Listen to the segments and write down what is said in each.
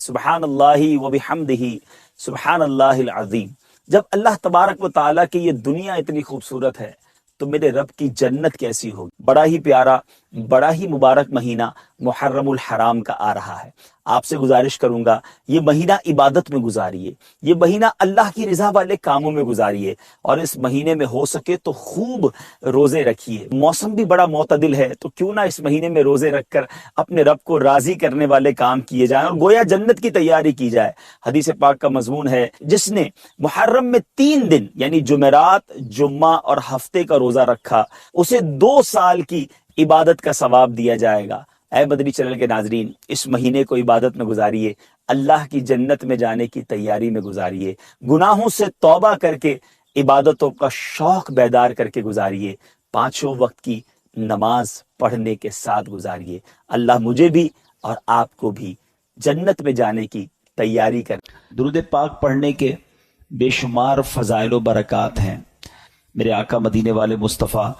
سبحان اللہ و بحمدہ سبحان اللہ العظیم۔ جب اللہ تبارک و تعالیٰ کی یہ دنیا اتنی خوبصورت ہے تو میرے رب کی جنت کیسی ہوگی۔ بڑا ہی پیارا، بڑا ہی مبارک مہینہ محرم الحرام کا آ رہا ہے۔ آپ سے گزارش کروں گا یہ مہینہ عبادت میں گزاریے، یہ مہینہ اللہ کی رضا والے کاموں میں گزاریے، اور اس مہینے میں ہو سکے تو خوب روزے رکھیے۔ موسم بھی بڑا معتدل ہے تو کیوں نہ اس مہینے میں روزے رکھ کر اپنے رب کو راضی کرنے والے کام کیے جائیں اور گویا جنت کی تیاری کی جائے۔ حدیث پاک کا مضمون ہے جس نے محرم میں 3 دن یعنی جمعرات، جمعہ اور ہفتے کا روزہ رکھا اسے 2 سال کی عبادت کا ثواب دیا جائے گا۔ اے مدنی چینل کے ناظرین، اس مہینے کو عبادت میں گزاریے، اللہ کی جنت میں جانے کی تیاری میں گزاریے، گناہوں سے توبہ کر کے عبادتوں کا شوق بیدار کر کے گزاریے، 5 وقت کی نماز پڑھنے کے ساتھ گزاریے۔ اللہ مجھے بھی اور آپ کو بھی جنت میں جانے کی تیاری کر۔ درود پاک پڑھنے کے بے شمار فضائل و برکات ہیں۔ میرے آقا مدینے والے مصطفیٰ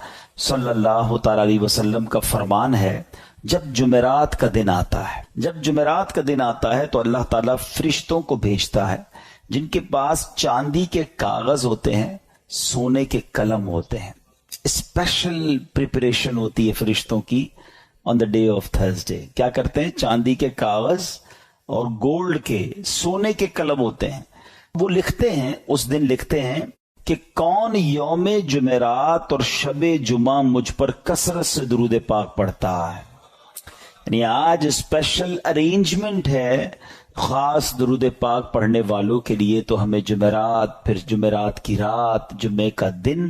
صلی اللہ تعالی علیہ وسلم کا فرمان ہے، جب جمعرات کا دن آتا ہے، جب جمعرات کا دن آتا ہے تو اللہ تعالیٰ فرشتوں کو بھیجتا ہے جن کے پاس چاندی کے کاغذ ہوتے ہیں، سونے کے قلم ہوتے ہیں۔ اسپیشل پریپریشن ہوتی ہے فرشتوں کی آن دا ڈے آف تھرسڈے۔ کیا کرتے ہیں؟ چاندی کے کاغذ اور گولڈ کے، سونے کے قلم ہوتے ہیں۔ وہ لکھتے ہیں، اس دن لکھتے ہیں کہ کون یوم جمعرات اور شب جمعہ مجھ پر کثرت سے درود پاک پڑھتا ہے۔ یعنی آج اسپیشل ارینجمنٹ ہے خاص درود پاک پڑھنے والوں کے لیے، تو ہمیں جمعرات، پھر جمعرات کی رات، جمعے کا دن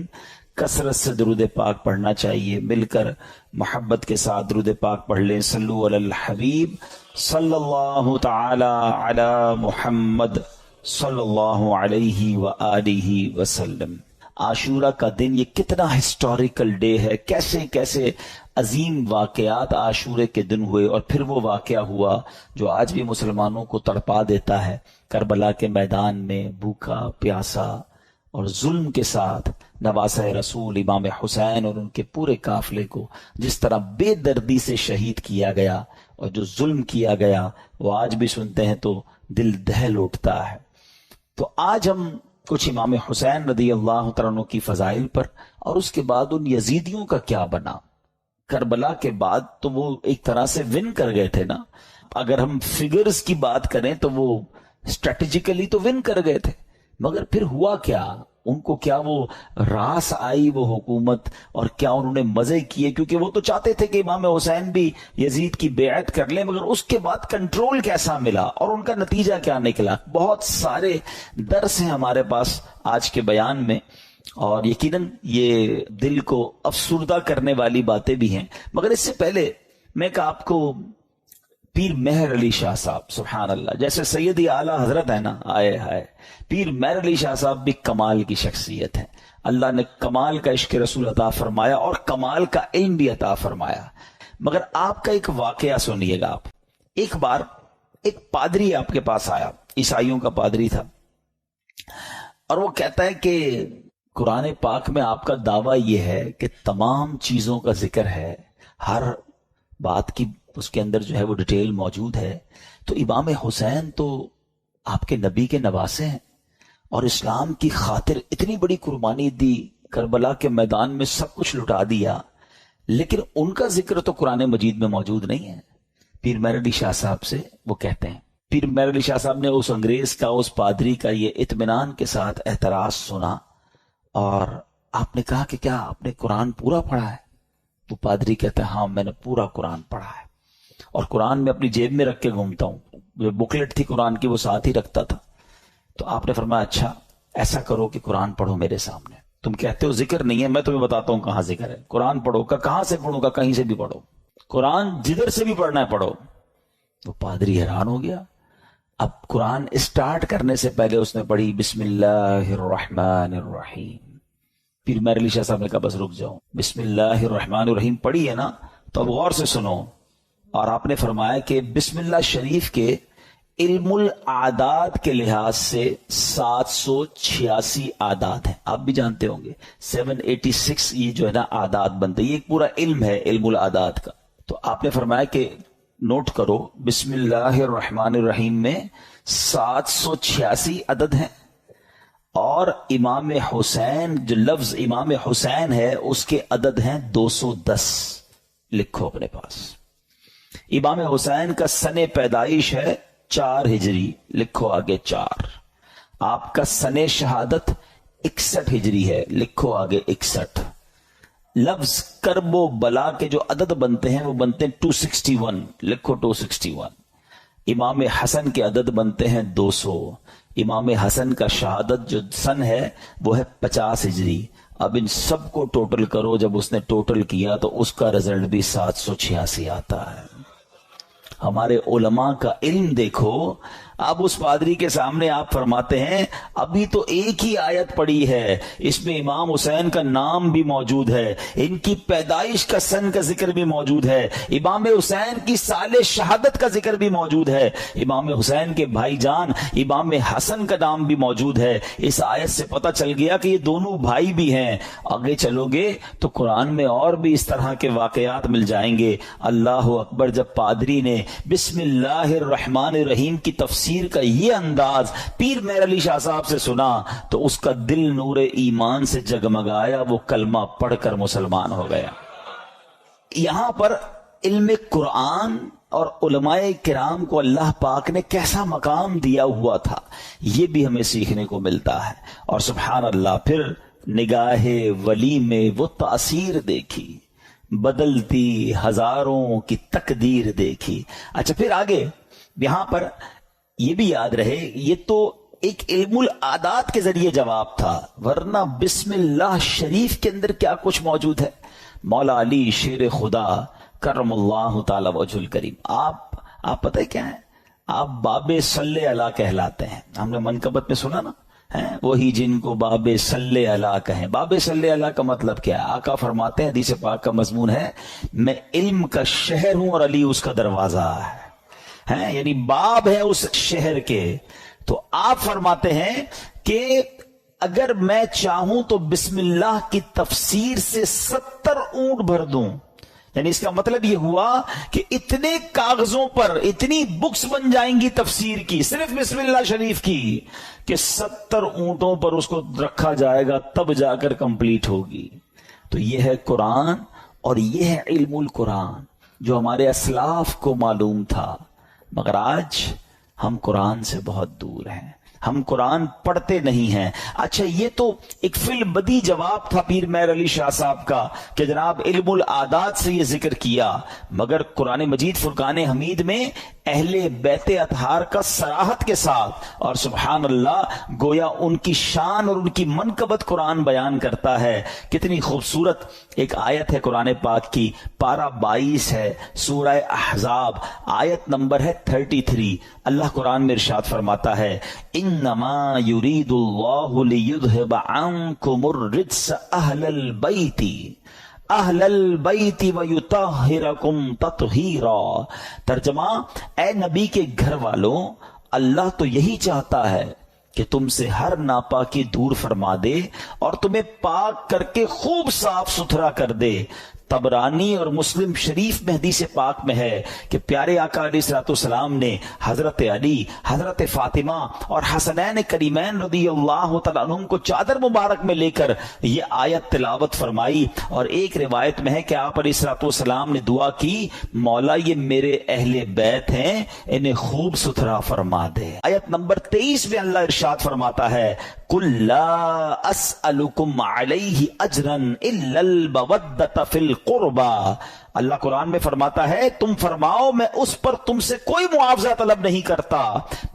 کثرت سے درود پاک پڑھنا چاہیے۔ مل کر محبت کے ساتھ درود پاک پڑھ لیں۔ صلو علی الحبیب صلی اللہ تعالی علی محمد صلی اللہ علیہ وآلہ وسلم۔ عاشورہ کا دن یہ کتنا ہسٹوریکل ڈے ہے، کیسے کیسے عظیم واقعات عاشورے کے دن ہوئے، اور پھر وہ واقعہ ہوا جو آج بھی مسلمانوں کو تڑپا دیتا ہے۔ کربلا کے میدان میں بھوکا پیاسا اور ظلم کے ساتھ نواسہ رسول امام حسین اور ان کے پورے قافلے کو جس طرح بے دردی سے شہید کیا گیا، اور جو ظلم کیا گیا وہ آج بھی سنتے ہیں تو دل دہل اٹھتا ہے۔ تو آج ہم کچھ امام حسین رضی اللہ تعالیٰ عنہ کی فضائل پر، اور اس کے بعد ان یزیدیوں کا کیا بنا۔ کربلا کے بعد تو وہ ایک طرح سے ون کر گئے تھے نا، اگر ہم فگرز کی بات کریں تو وہ اسٹریٹجیکلی تو ون کر گئے تھے، مگر پھر ہوا کیا؟ ان کو کیا وہ راس آئی وہ حکومت، اور کیا انہوں نے مزے کیے؟ کیونکہ وہ تو چاہتے تھے کہ امام حسین بھی یزید کی بیعت کر لیں، مگر اس کے بعد کنٹرول کیسا ملا اور ان کا نتیجہ کیا نکلا؟ بہت سارے درس ہیں ہمارے پاس آج کے بیان میں، اور یقیناً یہ دل کو افسردہ کرنے والی باتیں بھی ہیں۔ مگر اس سے پہلے میں کہ آپ کو پیر مہر علی شاہ صاحب، سبحان اللہ، جیسے سیدی اعلیٰ حضرت ہے نا، آئے ہائے، پیر مہر علی شاہ صاحب بھی کمال کی شخصیت ہے۔ اللہ نے کمال کا عشق رسول عطا فرمایا اور کمال کا علم بھی عطا فرمایا۔ مگر آپ کا ایک واقعہ سنیے گا آپ۔ ایک بار ایک پادری آپ کے پاس آیا، عیسائیوں کا پادری تھا، اور وہ کہتا ہے کہ قرآن پاک میں آپ کا دعویٰ یہ ہے کہ تمام چیزوں کا ذکر ہے، ہر بات کی اس کے اندر جو ہے وہ ڈیٹیل موجود ہے، تو امام حسین تو آپ کے نبی کے نواسے ہیں، اور اسلام کی خاطر اتنی بڑی قربانی دی، کربلا کے میدان میں سب کچھ لٹا دیا، لیکن ان کا ذکر تو قرآن مجید میں موجود نہیں ہے۔ پیر مہر علی شاہ صاحب سے وہ کہتے ہیں، پیر مہر علی شاہ صاحب نے اس انگریز کا، اس پادری کا یہ اطمینان کے ساتھ اعتراض سنا، اور آپ نے کہا کہ کیا آپ نے قرآن پورا پڑھا ہے؟ وہ پادری کہتا ہے ہاں میں نے پورا قرآن پڑھا ہے، اور قرآن میں اپنی جیب میں رکھ کے گھومتا ہوں، جو بکلیٹ تھی قرآن کی وہ ساتھ ہی رکھتا تھا۔ تو آپ نے فرمایا اچھا ایسا کرو کہ قرآن پڑھو میرے سامنے، تم کہتے ہو ذکر نہیں ہے، میں تمہیں بتاتا ہوں کہاں ذکر ہے، قرآن پڑھو۔ کا کہاں سے پڑھوں گا؟ کہیں سے بھی پڑھو، قرآن جدھر سے بھی پڑھنا ہے پڑھو۔ وہ پادری حیران ہو گیا۔ اب قرآن اسٹارٹ کرنے سے پہلے اس نے پڑھی بسم اللہ الرحمن الرحیم۔ پھر مہر علی شاہ صاحب نے کہا بس رک جاؤ، بسم اللہ الرحمن الرحیم پڑھی ہے نا، تو اب غور سے سنو۔ اور آپ نے فرمایا کہ بسم اللہ شریف کے علم العادات کے لحاظ سے 786 اعداد ہیں، آپ بھی جانتے ہوں گے 786 یہ جو ہے نا اعداد بنتے، یہ ایک پورا علم ہے علم العادات کا۔ تو آپ نے فرمایا کہ نوٹ کرو بسم اللہ الرحمن الرحیم میں 786 عدد ہیں، اور امام حسین جو لفظ امام حسین ہے اس کے عدد ہیں 210. لکھو اپنے پاس. امام حسین کا سن پیدائش ہے 4 ہجری، لکھو آگے 4. آپ کا سن شہادت 61 ہجری ہے، لکھو آگے 61. لفظ کرب و بلا کے جو عدد بنتے ہیں وہ بنتے ہیں 261، لکھو 261. امام حسن کے عدد بنتے ہیں 200. امام حسن کا شہادت جو سن ہے وہ ہے 50 ہجری. اب ان سب کو ٹوٹل کرو، جب اس نے ٹوٹل کیا تو اس کا رزلٹ بھی 786 آتا ہے. ہمارے علماء کا علم دیکھو. اب اس پادری کے سامنے آپ فرماتے ہیں ابھی تو ایک ہی آیت پڑی ہے، اس میں امام حسین کا نام بھی موجود ہے، ان کی پیدائش کا سن کا ذکر بھی موجود ہے، امام حسین کی سال شہادت کا ذکر بھی موجود ہے، امام حسین کے بھائی جان امام حسن کا نام بھی موجود ہے. اس آیت سے پتہ چل گیا کہ یہ دونوں بھائی بھی ہیں. آگے چلو گے تو قرآن میں اور بھی اس طرح کے واقعات مل جائیں گے. اللہ اکبر. جب پادری نے بسم اللہ الرحمن الرحیم کی تفسیر کا یہ انداز پیر مہر علی شاہ صاحب سے سنا تو اس کا دل نور ایمان سے جگمگایا، وہ کلمہ پڑھ کر مسلمان ہو گیا. یہاں پر علم قرآن اور علماء کرام کو اللہ پاک نے کیسا مقام دیا ہوا تھا یہ بھی ہمیں سیکھنے کو ملتا ہے. اور سبحان اللہ، پھر نگاہ ولی میں وہ تاثیر دیکھی، بدلتی ہزاروں کی تقدیر دیکھی. اچھا پھر آگے یہاں پر یہ بھی یاد رہے یہ تو ایک علم العادات کے ذریعے جواب تھا، ورنہ بسم اللہ شریف کے اندر کیا کچھ موجود ہے. مولا علی شیر خدا کرم اللہ تعالی وجہ الکریم، آپ پتہ کیا ہے، آپ باب صلی اللہ کہلاتے ہیں. ہم نے منقبت میں سنا نا، وہی جن کو باب صلی اللہ کہیں. باب صلی اللہ کا مطلب کیا ہے؟ آقا فرماتے ہیں، حدیث پاک کا مضمون ہے، میں علم کا شہر ہوں اور علی اس کا دروازہ ہے. یعنی باب ہے اس شہر کے. تو آپ فرماتے ہیں کہ اگر میں چاہوں تو بسم اللہ کی تفسیر سے 70 اونٹ بھر دوں. یعنی اس کا مطلب یہ ہوا کہ اتنے کاغذوں پر اتنی بکس بن جائیں گی تفسیر کی، صرف بسم اللہ شریف کی، کہ 70 اونٹوں پر اس کو رکھا جائے گا تب جا کر کمپلیٹ ہوگی. تو یہ ہے قرآن اور یہ ہے علم القرآن جو ہمارے اسلاف کو معلوم تھا. مگر آج ہم قرآن سے بہت دور ہیں، ہم قرآن پڑھتے نہیں ہیں. اچھا یہ تو ایک فی البدی جواب تھا پیر مہر علی شاہ صاحب کا کہ جناب علم العادات سے یہ ذکر کیا، مگر قرآن مجید فرقان حمید میں اہل بیت اطہار کا صراحت کے ساتھ اور سبحان اللہ گویا ان کی شان اور ان کی منقبت قرآن بیان کرتا ہے. کتنی خوبصورت ایک آیت ہے قرآن پاک کی، پارہ 22 ہے، سورہ احزاب، آیت نمبر ہے 33. اللہ قرآن میں ارشاد فرماتا ہے انما یرید اللہ لیذھب عنکم الرجس اہل البیت ویطہرکم تطہیرا. ترجمہ، اے نبی کے گھر والوں، اللہ تو یہی چاہتا ہے کہ تم سے ہر ناپاکی دور فرما دے اور تمہیں پاک کر کے خوب صاف ستھرا کر دے. طبرانی اور مسلم شریف میں حدیث پاک میں ہے کہ پیارے آقا علیہ الصلوۃ والسلام نے حضرت علی، حضرت فاطمہ اور حسنین کریمین رضی اللہ تعالیٰ عنہم کو چادر مبارک میں لے کر یہ آیت تلاوت فرمائی. اور ایک روایت میں ہے کہ آپ علیہ الصلوۃ والسلام نے دعا کی، مولا یہ میرے اہل بیت ہیں، انہیں خوب ستھرا فرما دے. آیت نمبر 23 میں اللہ ارشاد فرماتا ہے قُلْ لَا أَسْأَلُكُمْ عَلَيْهِ أَجْرًا إِلَّا الْمَوَدَّةَ فِي الْقُرْبَى. اللہ قرآن میں فرماتا ہے تم فرماؤ میں اس پر تم سے کوئی معاوضہ طلب نہیں کرتا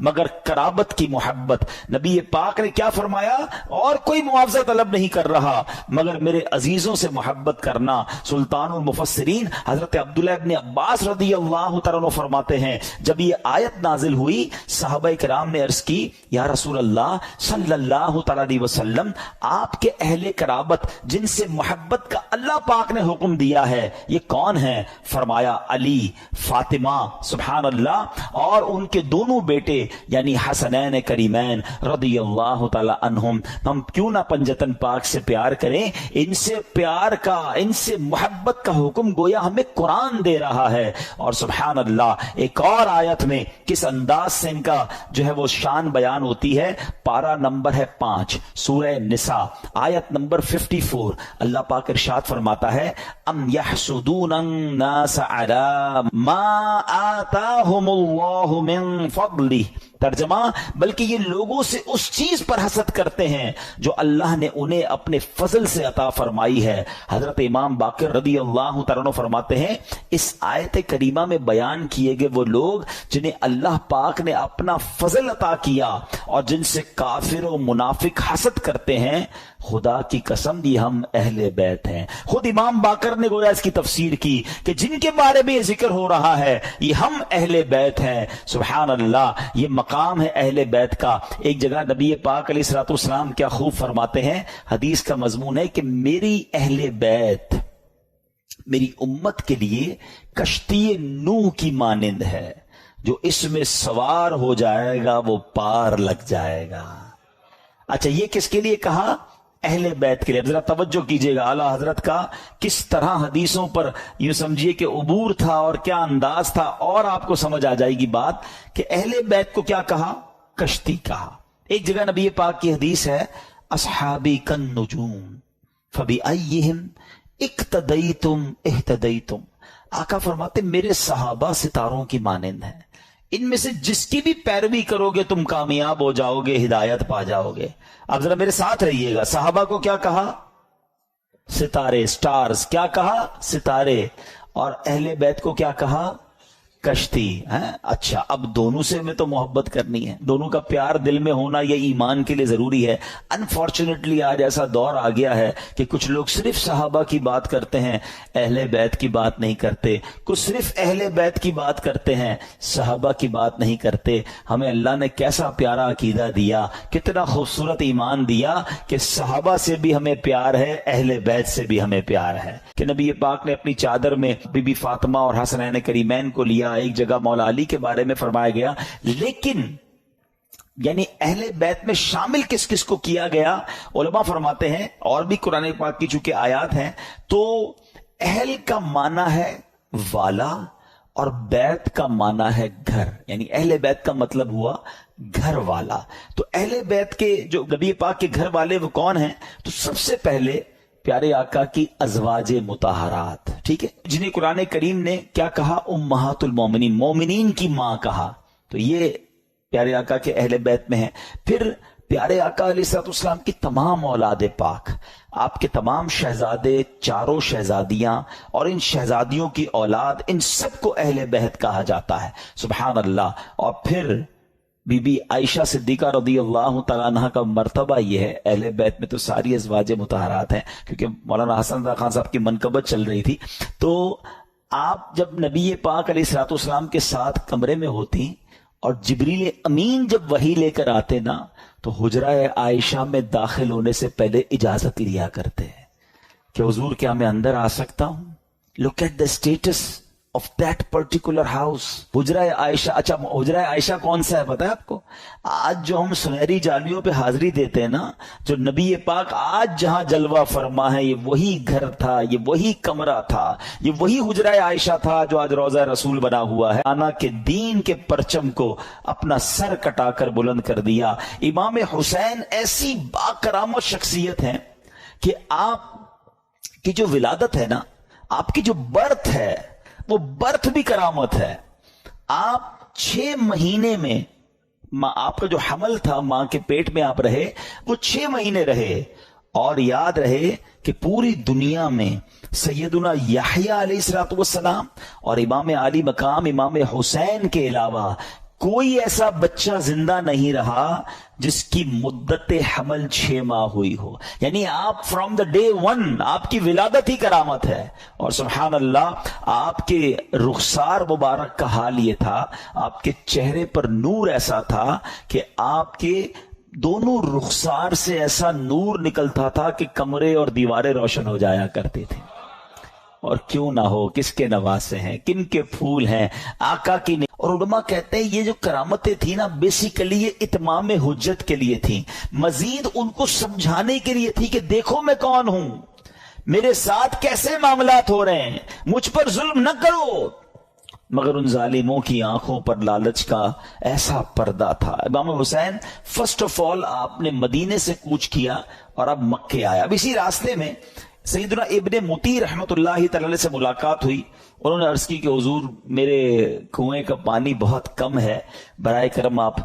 مگر قرابت کی محبت. نبی پاک نے کیا فرمایا؟ اور کوئی معاوضہ طلب نہیں کر رہا مگر میرے عزیزوں سے محبت کرنا. سلطان المفسرین حضرت عبداللہ ابن عباس رضی اللہ تعالیٰ عنہ فرماتے ہیں جب یہ آیت نازل ہوئی صحابہ کرام نے عرض کی یا رسول اللہ صلی اللہ تعالیٰ علیہ وسلم، آپ کے اہل قرابت جن سے محبت کا اللہ پاک نے حکم دیا ہے یہ کون کون ہیں؟ فرمایا علی، فاطمہ، سبحان اللہ، اور ان کے دونوں بیٹے یعنی حسنین کریمین رضی اللہ تعالی عنہم۔ ہم کیوں نہ پنجتن پاک سے پیار کریں؟ ان سے پیار کا، ان سے محبت کا حکم گویا ہمیں قرآن دے رہا ہے۔ اور سبحان اللہ ایک اور آیت میں کس انداز سے ان کا جو ہے وہ شان بیان ہوتی ہے، پارہ نمبر ہے 5 سورہ نساء آیت نمبر 54، اللہ پاک ارشاد فرماتا ہے ام یحسدون الناس علی ما آتاہم اللہ من فضلہ، ترجمہ بلکہ یہ لوگوں سے اس چیز پر حسد کرتے ہیں جو اللہ نے انہیں اپنے فضل سے عطا فرمائی ہے۔ حضرت امام باقر رضی اللہ تعالیٰ عنہ فرماتے ہیں اس آیت کریمہ میں بیان کیے گئے وہ لوگ جنہیں اللہ پاک نے اپنا فضل عطا کیا اور جن سے کافر و منافق حسد کرتے ہیں، خدا کی قسم یہ ہم اہل بیت ہیں۔ خود امام باقر نے گویا اس کی تفسیر کی کہ جن کے بارے میں یہ ذکر ہو رہا ہے یہ ہم اہل بیت ہیں۔ سبحان اللہ، یہ مقام ہے اہل بیت کا۔ ایک جگہ نبی پاک علیہ الصلوۃ والسلام کیا خوب فرماتے ہیں، حدیث کا مضمون ہے کہ میری اہل بیت میری امت کے لیے کشتی نوح کی مانند ہے، جو اس میں سوار ہو جائے گا وہ پار لگ جائے گا۔ اچھا یہ کس کے لیے کہا؟ اہل بیت کے لیے۔ ذرا توجہ کیجئے گا اعلیٰ حضرت کا کس طرح حدیثوں پر یوں سمجھیے کہ عبور تھا اور کیا انداز تھا، اور آپ کو سمجھ آ جائے گی بات کہ اہل بیت کو کیا کہا؟ کشتی کہا۔ ایک جگہ نبی پاک کی حدیث ہے اصحابی کالنجوم فبأیہم اقتدیتم اہتدیتم، آقا فرماتے میرے صحابہ ستاروں کی مانند ہیں، ان میں سے جس کی بھی پیروی کرو گے تم کامیاب ہو جاؤ گے، ہدایت پا جاؤ گے۔ اب ذرا میرے ساتھ رہیے گا، صحابہ کو کیا کہا؟ ستارے، سٹارز۔ کیا کہا؟ ستارے۔ اور اہل بیت کو کیا کہا؟ کشتی۔ اچھا اب دونوں سے ہمیں تو محبت کرنی ہے، دونوں کا پیار دل میں ہونا یہ ایمان کے لیے ضروری ہے۔ انفارچونیٹلی آج ایسا دور آ گیا ہے کہ کچھ لوگ صرف صحابہ کی بات کرتے ہیں، اہل بیت کی بات نہیں کرتے، کچھ صرف اہل بیت کی بات کرتے ہیں، صحابہ کی بات نہیں کرتے۔ ہمیں اللہ نے کیسا پیارا عقیدہ دیا، کتنا خوبصورت ایمان دیا کہ صحابہ سے بھی ہمیں پیار ہے، اہل بیت سے بھی ہمیں پیار ہے۔ کہ نبی پاک نے اپنی چادر میں بی بی فاطمہ اور حسنین کریمین کو لیا، ایک جگہ مولا علی کے بارے میں فرمایا گیا، لیکن یعنی اہل بیت میں شامل کس کس کو کیا گیا؟ علماء فرماتے ہیں، اور بھی قرآن پاک کی چونکہ آیات ہیں، تو اہل کا معنی ہے والا اور بیت کا معنی ہے گھر، یعنی اہل بیت کا مطلب ہوا گھر والا۔ تو اہل بیت کے جو نبی پاک کے گھر والے وہ کون ہیں؟ تو سب سے پہلے پیارے آقا کی ازواج مطہرات، ٹھیک ہے، جنہیں قرآن کریم نے کیا کہا؟ امہات المومنین، مومنین کی ماں کہا، تو یہ پیارے آقا کے اہل بیت میں ہیں۔ پھر پیارے آقا علیہ الصلوۃ والسلام کی تمام اولاد پاک، آپ کے تمام شہزادے، چاروں شہزادیاں اور ان شہزادیوں کی اولاد، ان سب کو اہل بیت کہا جاتا ہے۔ سبحان اللہ۔ اور پھر بی بی عائشہ صدیقہ رضی اللہ تعالیٰ عنہ کا مرتبہ یہ ہے، اہل بیت میں تو ساری ازواج مطہرات ہیں، کیونکہ مولانا حسن رضا خان صاحب کی منقبت چل رہی تھی، تو آپ جب نبی پاک علیہ الصلوۃ والسلام کے ساتھ کمرے میں ہوتی اور جبریل امین جب وحی لے کر آتے نا، تو حجرہ عائشہ میں داخل ہونے سے پہلے اجازت لیا کرتے ہیں کہ حضور کیا میں اندر آ سکتا ہوں؟ Look at the status of that particular house۔ حجرہ عائشہ، اچھا حجرہ عائشہ کون سا ہے پتہ ہے آپ کو؟ آج جو ہم سنہری جالیوں پہ حاضری دیتے ہیں نا، جو نبی پاک آج جہاں جلوہ فرما ہے، یہ وہی گھر تھا، یہ وہی کمرہ تھا، یہ وہی حجرہ عائشہ تھا جو آج روضہ رسول بنا ہوا ہے۔ آنا کے دین کے پرچم کو اپنا سر کٹا کر بلند کر دیا۔ امام حسین ایسی باکرامت شخصیت ہیں کہ آپ کی جو ولادت ہے نا، آپ کی جو برتھ ہے، وہ برتھ بھی کرامت ہے۔ آپ 6 مہینے میں آپ کا جو حمل تھا، ماں کے پیٹ میں آپ رہے، وہ 6 مہینے رہے، اور یاد رہے کہ پوری دنیا میں سیدنا یحییٰ علیہ الصلوۃ والسلام اور امام عالی مقام امام حسین کے علاوہ کوئی ایسا بچہ زندہ نہیں رہا جس کی مدت حمل 6 ماہ ہوئی ہو۔ یعنی آپ فرام دا ڈے 1 آپ کی ولادت ہی کرامت ہے۔ اور سبحان اللہ، آپ کے رخسار مبارک کا حال یہ تھا، آپ کے چہرے پر نور ایسا تھا کہ آپ کے دونوں رخسار سے ایسا نور نکلتا تھا کہ کمرے اور دیواریں روشن ہو جایا کرتے تھے۔ اور کیوں نہ ہو، کس کے نواسے ہیں، کن کے پھول ہیں، آقا کی نہیں۔ اور علماء کہتے ہیں یہ جو کرامتیں تھی نا، بیسیکلی یہ اتمام حجت کے لیے تھی، مزید ان کو سمجھانے کے لیے تھی کہ دیکھو میں کون ہوں، میرے ساتھ کیسے معاملات ہو رہے ہیں، مجھ پر ظلم نہ کرو۔ مگر ان ظالموں کی آنکھوں پر لالچ کا ایسا پردہ تھا۔ امام حسین فرسٹ آف آل آپ نے مدینے سے کوچ کیا اور اب مکے آیا۔ اب اسی راستے میں سیدنا ابن مطیع رحمت اللہ تعالی سے ملاقات ہوئی۔ انہوں نے عرض کی کہ حضور میرے کنویں کا پانی بہت کم ہے، برائے کرم آپ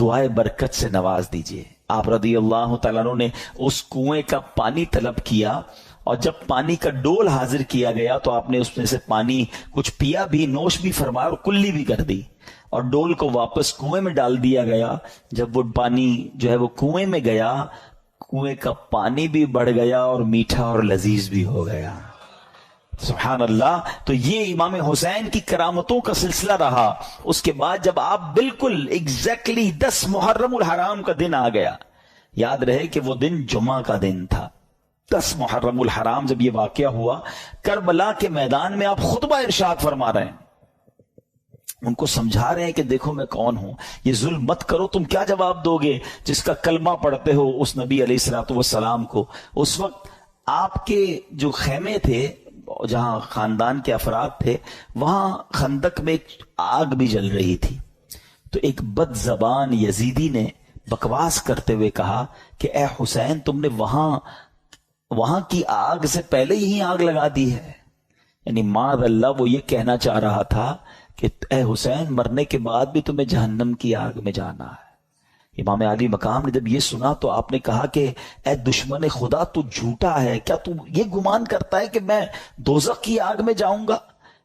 دعائے برکت سے نواز دیجئے۔ آپ رضی اللہ تعالیٰ عنہ نے اس کنویں کا پانی طلب کیا، اور جب پانی کا ڈول حاضر کیا گیا تو آپ نے اس میں سے پانی کچھ پیا بھی، نوش بھی فرمایا اور کلی بھی کر دی، اور ڈول کو واپس کنویں میں ڈال دیا گیا۔ جب وہ پانی جو ہے وہ کنویں میں گیا، کنویں کا پانی بھی بڑھ گیا اور میٹھا اور لذیذ بھی ہو گیا۔ سبحان اللہ۔ تو یہ امام حسین کی کرامتوں کا سلسلہ رہا۔ اس کے بعد جب آپ بالکل ایگزیکٹلی 10 محرم الحرام کا دن آ گیا، یاد رہے کہ وہ دن جمعہ کا دن تھا، 10 محرم الحرام جب یہ واقعہ ہوا، کربلا کے میدان میں آپ خطبہ ارشاد فرما رہے ہیں، ان کو سمجھا رہے ہیں کہ دیکھو میں کون ہوں، یہ ظلم مت کرو۔ تم کیا جواب دو گے جس کا کلمہ پڑھتے ہو اس نبی علیہ الصلوۃ والسلام کو؟ اس وقت آپ کے جو خیمے تھے، جہاں خاندان کے افراد تھے، وہاں خندق میں ایک آگ بھی جل رہی تھی۔ تو ایک بد زبان یزیدی نے بکواس کرتے ہوئے کہا کہ اے حسین، تم نے وہاں کی آگ سے پہلے ہی آگ لگا دی ہے۔ یعنی معاذ اللہ وہ یہ کہنا چاہ رہا تھا کہ اے حسین، مرنے کے بعد بھی تمہیں جہنم کی آگ میں جانا ہے۔ امام علی مقام نے جب یہ سنا تو آپ نے کہا کہ اے دشمن خدا، تو جھوٹا ہے، کیا تو یہ گمان کرتا ہے کہ میں دوزخ کی آگ میں جاؤں گا؟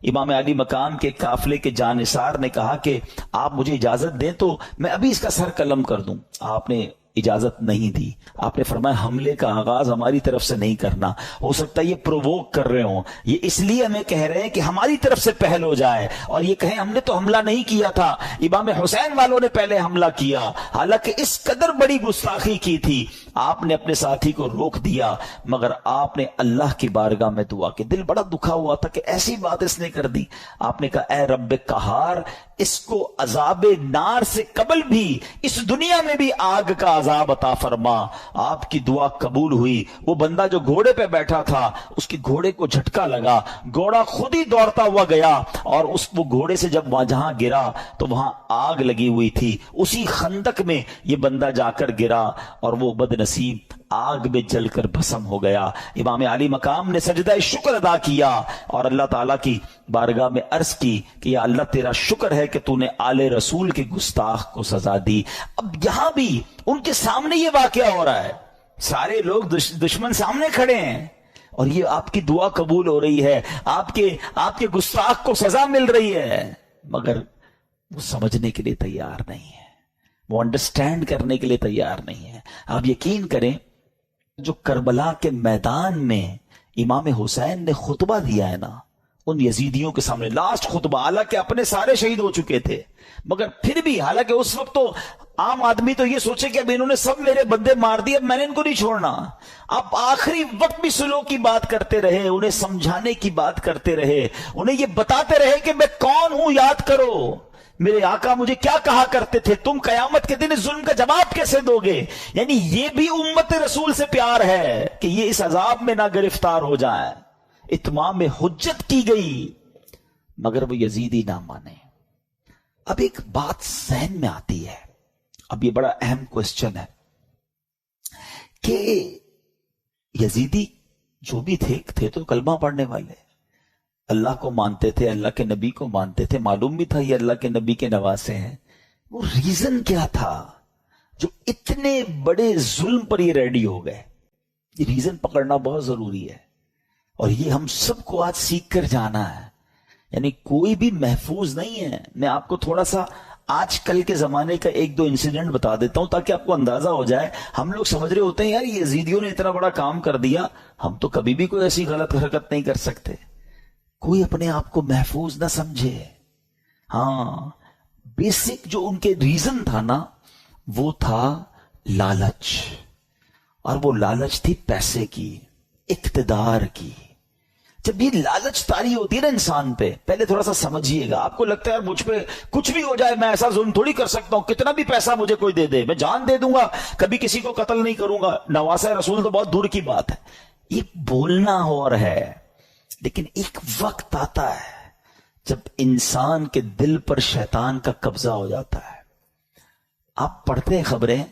امام علی مقام کے قافلے کے جانثار نے کہا کہ آپ مجھے اجازت دیں تو میں ابھی اس کا سر قلم کر دوں۔ آپ نے اجازت نہیں دی۔ آپ نے فرمایا حملے کا آغاز ہماری طرف سے نہیں کرنا، ہو سکتا ہے یہ پرووک کر رہے ہوں، یہ اس لیے ہمیں کہہ رہے ہیں کہ ہماری طرف سے پہل ہو جائے، اور یہ کہیں ہم نے تو حملہ نہیں کیا تھا، امام حسین والوں نے پہلے حملہ کیا۔ حالانکہ اس قدر بڑی گستاخی کی تھی، آپ نے اپنے ساتھی کو روک دیا، مگر آپ نے اللہ کی بارگاہ میں دعا کی۔ دل بڑا دکھا ہوا تھا کہ ایسی بات اس نے کر دی۔ آپ نے کہا اے رب قہار، اس کو عذاب نار سے قبل بھی اس دنیا میں بھی آگ کا عذاب عطا فرما۔ آپ کی دعا قبول ہوئی۔ وہ بندہ جو گھوڑے پہ بیٹھا تھا، اس کی گھوڑے کو جھٹکا لگا، گھوڑا خود ہی دوڑتا ہوا گیا، اور وہ گھوڑے سے جب جہاں گرا تو وہاں آگ لگی ہوئی تھی۔ اسی خندق میں یہ بندہ جا کر گرا اور وہ بد نصیب آگ میں جل کر بھسم ہو گیا۔ امام علی مقام نے سجدہ شکر ادا کیا اور اللہ تعالیٰ کی بارگاہ میں عرض کی کہ یا اللہ تیرا شکر ہے کہ تو نے آل رسول کے گستاخ کو سزا دی۔ اب یہاں بھی ان کے سامنے یہ واقعہ ہو رہا ہے، سارے لوگ دشمن سامنے کھڑے ہیں، اور یہ آپ کی دعا قبول ہو رہی ہے، آپ کے گستاخ کو سزا مل رہی ہے، مگر وہ سمجھنے کے لیے تیار نہیں ہے، وہ انڈرسٹینڈ کرنے کے لیے تیار نہیں ہے۔ آپ یقین کریں، جو کربلا کے میدان میں امام حسین نے خطبہ دیا ہے نا ان یزیدیوں کے سامنے، لاسٹ خطبہ، حالانکہ اپنے سارے شہید ہو چکے تھے، مگر پھر بھی، حالانکہ اس وقت تو عام آدمی تو یہ سوچے کہ اب انہوں نے سب میرے بندے مار دیے، اب میں نے ان کو نہیں چھوڑنا، اب آخری وقت بھی سلو کی بات کرتے رہے، انہیں سمجھانے کی بات کرتے رہے، انہیں یہ بتاتے رہے کہ میں کون ہوں، یاد کرو میرے آقا مجھے کیا کہا کرتے تھے، تم قیامت کے دن اس ظلم کا جواب کیسے دو گے۔ یعنی یہ بھی امت رسول سے پیار ہے کہ یہ اس عذاب میں نہ گرفتار ہو جائے۔ اتمام حجت کی گئی مگر وہ یزیدی نہ مانے۔ اب ایک بات ذہن میں آتی ہے، اب یہ بڑا اہم کوسچن ہے کہ یزیدی جو بھی تھے تو کلمہ پڑھنے والے، اللہ کو مانتے تھے، اللہ کے نبی کو مانتے تھے، معلوم بھی تھا یہ اللہ کے نبی کے نواسے ہیں، وہ ریزن کیا تھا جو اتنے بڑے ظلم پر یہ ریڈی ہو گئے؟ یہ ریزن پکڑنا بہت ضروری ہے، اور یہ ہم سب کو آج سیکھ کر جانا ہے۔ یعنی کوئی بھی محفوظ نہیں ہے۔ میں آپ کو تھوڑا سا آج کل کے زمانے کا ایک دو انسیڈنٹ بتا دیتا ہوں تاکہ آپ کو اندازہ ہو جائے۔ ہم لوگ سمجھ رہے ہوتے ہیں یار یہ یزیدیوں نے اتنا بڑا کام کر دیا، ہم تو کبھی بھی کوئی ایسی غلط حرکت نہیں کر سکتے۔ کوئی اپنے آپ کو محفوظ نہ سمجھے۔ ہاں، بیسک جو ان کے ریزن تھا نا وہ تھا لالچ، اور وہ لالچ تھی پیسے کی، اقتدار کی۔ جب یہ لالچ طاری ہوتی ہے نا انسان پہ، پہلے تھوڑا سا سمجھیے گا. آپ کو لگتا ہے یار مجھ پہ کچھ بھی ہو جائے میں ایسا ظلم تھوڑی کر سکتا ہوں، کتنا بھی پیسہ مجھے کوئی دے دے میں جان دے دوں گا، کبھی کسی کو قتل نہیں کروں گا. نواسہ رسول تو بہت دور کی بات ہے. یہ بولنا اور ہے، لیکن ایک وقت آتا ہے جب انسان کے دل پر شیطان کا قبضہ ہو جاتا ہے. آپ پڑھتے ہیں خبریں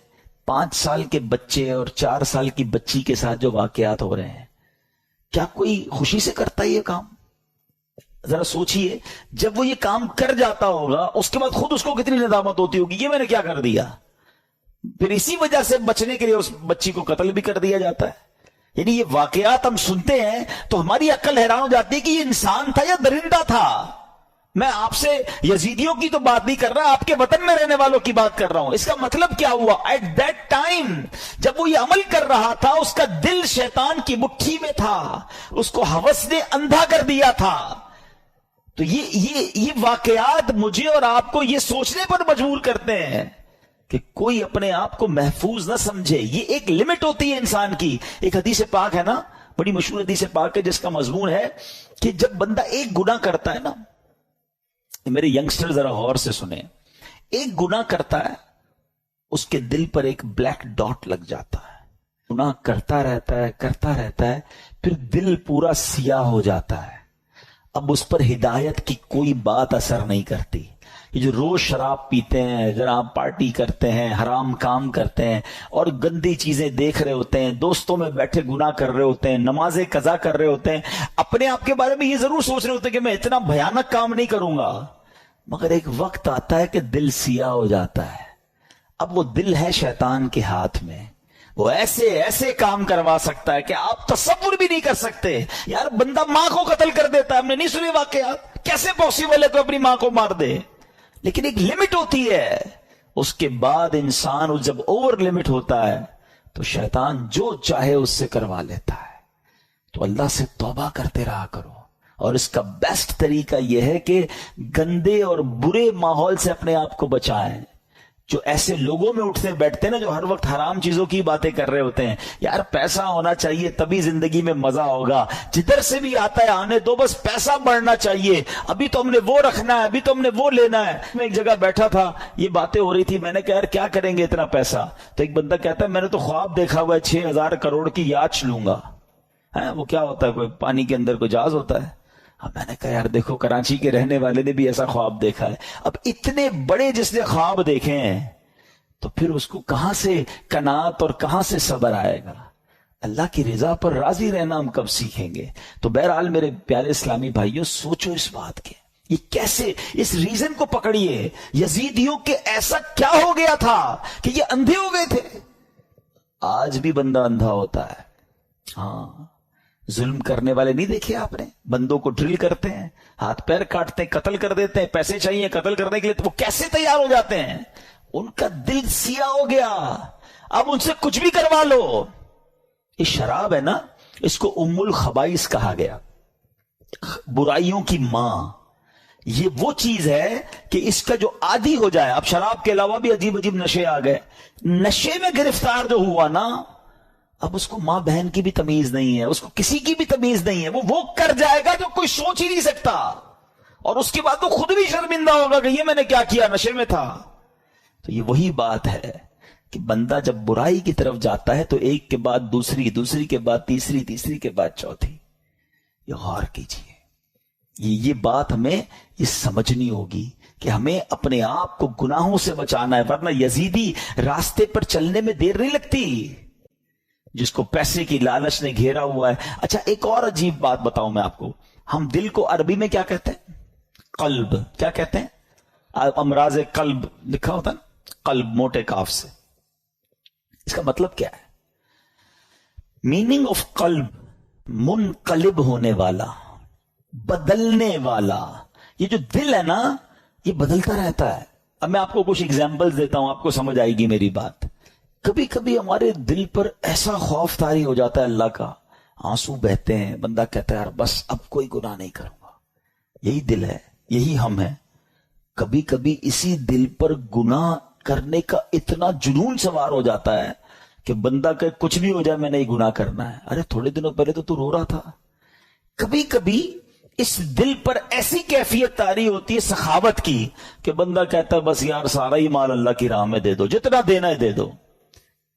5 سال کے بچے اور 4 سال کی بچی کے ساتھ جو واقعات ہو رہے ہیں، کیا کوئی خوشی سے کرتا ہے یہ کام؟ ذرا سوچئے، جب وہ یہ کام کر جاتا ہوگا اس کے بعد خود اس کو کتنی ندامت ہوتی ہوگی، یہ میں نے کیا کر دیا. پھر اسی وجہ سے بچنے کے لیے اس بچی کو قتل بھی کر دیا جاتا ہے. یعنی یہ واقعات ہم سنتے ہیں تو ہماری عقل حیران ہو جاتی ہے کہ یہ انسان تھا یا درندہ تھا. میں آپ سے یزیدیوں کی تو بات نہیں کر رہا، آپ کے وطن میں رہنے والوں کی بات کر رہا ہوں. اس کا مطلب کیا ہوا؟ ایٹ دیٹ ٹائم جب وہ یہ عمل کر رہا تھا اس کا دل شیطان کی مٹھی میں تھا، اس کو ہوس نے اندھا کر دیا تھا. تو یہ واقعات مجھے اور آپ کو یہ سوچنے پر مجبور کرتے ہیں کہ کوئی اپنے آپ کو محفوظ نہ سمجھے. یہ ایک لمٹ ہوتی ہے انسان کی. ایک حدیث پاک ہے نا، بڑی مشہور حدیث پاک ہے جس کا مضمون ہے کہ جب بندہ ایک گناہ کرتا ہے نا، میرے ینگسٹر ذرا غور سے سنیں، ایک گناہ کرتا ہے اس کے دل پر ایک بلیک ڈاٹ لگ جاتا ہے. گناہ کرتا رہتا ہے پھر دل پورا سیاہ ہو جاتا ہے. اب اس پر ہدایت کی کوئی بات اثر نہیں کرتی. یہ جو روز شراب پیتے ہیں، جناب پارٹی کرتے ہیں، حرام کام کرتے ہیں اور گندی چیزیں دیکھ رہے ہوتے ہیں، دوستوں میں بیٹھے گناہ کر رہے ہوتے ہیں، نمازیں قضا کر رہے ہوتے ہیں، اپنے آپ کے بارے میں یہ ضرور سوچ رہے ہوتے ہیں کہ میں اتنا بھیانک کام نہیں کروں گا، مگر ایک وقت آتا ہے کہ دل سیاہ ہو جاتا ہے. اب وہ دل ہے شیطان کے ہاتھ میں، وہ ایسے کام کروا سکتا ہے کہ آپ تصور بھی نہیں کر سکتے. یار بندہ ماں کو قتل کر دیتا ہے، ہم نے نہیں سنے واقعات، کیسے پاسبل ہے کوئی اپنی ماں کو مار دے؟ لیکن ایک لمٹ ہوتی ہے، اس کے بعد انسان جب اوور لمٹ ہوتا ہے تو شیطان جو چاہے اس سے کروا لیتا ہے. تو اللہ سے توبہ کرتے رہا کرو، اور اس کا بیسٹ طریقہ یہ ہے کہ گندے اور برے ماحول سے اپنے آپ کو بچائیں. جو ایسے لوگوں میں اٹھتے بیٹھتے ہیں نا جو ہر وقت حرام چیزوں کی باتیں کر رہے ہوتے ہیں، یار پیسہ ہونا چاہیے تبھی زندگی میں مزہ ہوگا، جدھر سے بھی آتا ہے آنے دو، بس پیسہ بڑھنا چاہیے، ابھی تو ہم نے وہ رکھنا ہے، ابھی تو ہم نے وہ لینا ہے. میں ایک جگہ بیٹھا تھا، یہ باتیں ہو رہی تھی، میں نے کہا یار کیا کریں گے اتنا پیسہ؟ تو ایک بندہ کہتا ہے میں نے تو خواب دیکھا ہوا ہے 6,000 کروڑ کی یاچ لوں گا. وہ کیا ہوتا ہے؟ کوئی پانی کے اندر کوئی جہاز ہوتا ہے؟ میں نے کہا یار دیکھو کراچی کے رہنے والے نے بھی ایسا خواب دیکھا ہے. اب اتنے بڑے جس نے خواب دیکھے ہیں تو پھر اس کو کہاں سے قناعت اور کہاں سے صبر آئے گا؟ اللہ کی رضا پر راضی رہنا ہم کب سیکھیں گے؟ تو بہرحال میرے پیارے اسلامی بھائیوں، سوچو اس بات کے، یہ کیسے، اس ریزن کو پکڑیے. یزیدیوں کے ایسا کیا ہو گیا تھا کہ یہ اندھے ہو گئے تھے؟ آج بھی بندہ اندھا ہوتا ہے. ہاں، ظلم کرنے والے نہیں دیکھے آپ نے؟ بندوں کو ڈرل کرتے ہیں، ہاتھ پیر کاٹتے ہیں، قتل کر دیتے ہیں، پیسے چاہیے قتل کرنے کے لیے، تو وہ کیسے تیار ہو جاتے ہیں؟ ان کا دل سیاہ ہو گیا. اب ان سے کچھ بھی کروا لو. یہ شراب ہے نا، اس کو ام الخبائث کہا گیا، برائیوں کی ماں. یہ وہ چیز ہے کہ اس کا جو عادی ہو جائے، اب شراب کے علاوہ بھی عجیب عجیب نشے آ گئے، نشے میں گرفتار جو ہوا نا، اب اس کو ماں بہن کی بھی تمیز نہیں ہے، اس کو کسی کی بھی تمیز نہیں ہے. وہ کر جائے گا جو کوئی سوچ ہی نہیں سکتا، اور اس کے بعد وہ خود بھی شرمندہ ہوگا کہ یہ میں نے کیا کیا، نشے میں تھا. تو یہ وہی بات ہے کہ بندہ جب برائی کی طرف جاتا ہے تو ایک کے بعد دوسری، دوسری کے بعد تیسری، تیسری کے بعد چوتھی. یہ غور کیجئے، یہ بات ہمیں یہ سمجھنی ہوگی کہ ہمیں اپنے آپ کو گناہوں سے بچانا ہے، ورنہ یزیدی راستے پر چلنے میں دیر نہیں لگتی جس کو پیسے کی لالچ نے گھیرا ہوا ہے. اچھا ایک اور عجیب بات بتاؤں میں آپ کو، ہم دل کو عربی میں کیا کہتے ہیں؟ قلب. کیا کہتے ہیں؟ امراض قلب لکھا ہوتا ہے، قلب موٹے کاف سے. اس کا مطلب کیا ہے؟ میننگ آف قلب، منقلب ہونے والا، بدلنے والا. یہ جو دل ہے نا، یہ بدلتا رہتا ہے. اب میں آپ کو کچھ ایگزامپلز دیتا ہوں، آپ کو سمجھ آئے گی میری بات. کبھی کبھی ہمارے دل پر ایسا خوف طاری ہو جاتا ہے اللہ کا، آنسو بہتے ہیں، بندہ کہتا ہے یار بس اب کوئی گناہ نہیں کروں گا. یہی دل ہے، یہی ہم ہیں. کبھی کبھی اسی دل پر گناہ کرنے کا اتنا جنون سوار ہو جاتا ہے کہ بندہ کہ کچھ بھی ہو جائے میں نہیں گناہ کرنا ہے. ارے تھوڑے دنوں پہلے تو رو رہا تھا. کبھی کبھی اس دل پر ایسی کیفیت طاری ہوتی ہے سخاوت کی کہ بندہ کہتا ہے بس یار سارا ہی مال اللہ کی راہ میں دے دو، جتنا دینا ہے دے دو۔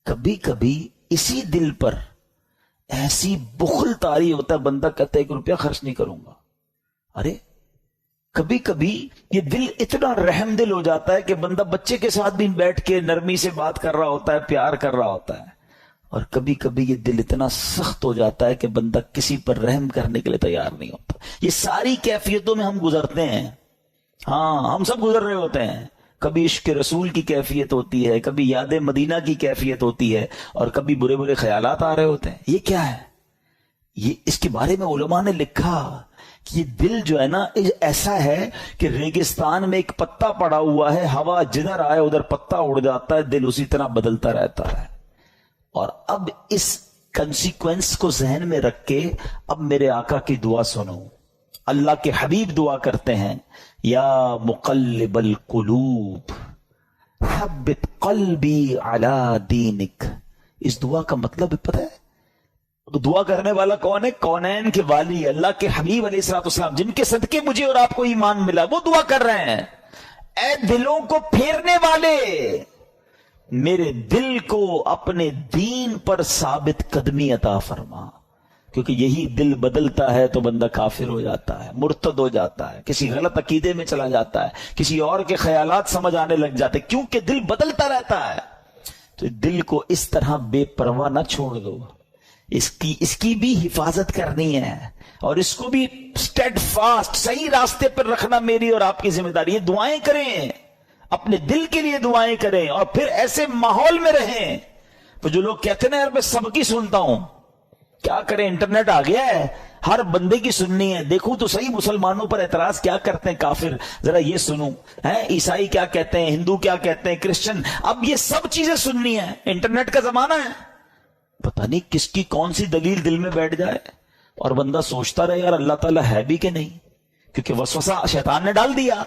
کبھی کبھی اسی دل پر ایسی بخل طاری ہوتا ہے، بندہ کہتا ہے 1 روپیہ خرچ نہیں کروں گا۔ ارے کبھی کبھی یہ دل اتنا رحم دل ہو جاتا ہے کہ بندہ بچے کے ساتھ بھی بیٹھ کے نرمی سے بات کر رہا ہوتا ہے، پیار کر رہا ہوتا ہے، اور کبھی کبھی یہ دل اتنا سخت ہو جاتا ہے کہ بندہ کسی پر رحم کرنے کے لیے تیار نہیں ہوتا۔ یہ ساری کیفیتوں میں ہم گزرتے ہیں، ہاں ہم سب گزر رہے ہوتے ہیں۔ کبھی عشق رسول کی کیفیت ہوتی ہے، کبھی یاد مدینہ کی کیفیت ہوتی ہے، اور کبھی برے برے خیالات آ رہے ہوتے ہیں۔ یہ کیا ہے؟ یہ اس کے بارے میں علماء نے لکھا کہ یہ دل جو ہے نا ایسا ہے کہ ریگستان میں ایک پتا پڑا ہوا ہے، ہوا جدھر آئے ادھر پتا اڑ جاتا ہے، دل اسی طرح بدلتا رہتا ہے۔ اور اب اس کنسیکوینس کو ذہن میں رکھ کے اب میرے آقا کی دعا سنو۔ اللہ کے حبیب دعا کرتے ہیں، یا مقلب القلوب ثبت قلبی علی دینک۔ اس دعا کا مطلب پتہ ہے دعا کرنے والا کون ہے؟ کونین کے والی اللہ کے حبیب علیہ الصلوۃ والسلام، جن کے صدقے مجھے اور آپ کو ایمان ملا، وہ دعا کر رہے ہیں، اے دلوں کو پھیرنے والے، میرے دل کو اپنے دین پر ثابت قدمی عطا فرما۔ کیونکہ یہی دل بدلتا ہے تو بندہ کافر ہو جاتا ہے، مرتد ہو جاتا ہے، کسی غلط عقیدے میں چلا جاتا ہے، کسی اور کے خیالات سمجھ آنے لگ جاتے، کیونکہ دل بدلتا رہتا ہے۔ تو دل کو اس طرح بے پرواہ نہ چھوڑ دو، اس کی بھی حفاظت کرنی ہے، اور اس کو بھی اسٹیڈ فاسٹ صحیح راستے پر رکھنا میری اور آپ کی ذمہ داری ہے۔ دعائیں کریں، اپنے دل کے لیے دعائیں کریں، اور پھر ایسے ماحول میں رہیں۔ تو جو لوگ کہتے ہیں یار میں سب کی سنتا ہوں، کیا کریں، انٹرنیٹ آ گیا ہے، ہر بندے کی سننی ہے، دیکھوں تو صحیح مسلمانوں پر اعتراض کیا کرتے ہیں کافر، ذرا یہ سنوں، عیسائی کیا کہتے ہیں، ہندو کیا کہتے ہیں، کرسچن، اب یہ سب چیزیں سننی ہے۔ انٹرنیٹ کا زمانہ ہے، پتہ نہیں کس کی کون سی دلیل دل میں بیٹھ جائے، اور بندہ سوچتا رہے یار اللہ تعالیٰ ہے بھی کہ نہیں، کیونکہ وسوسہ شیطان نے ڈال دیا،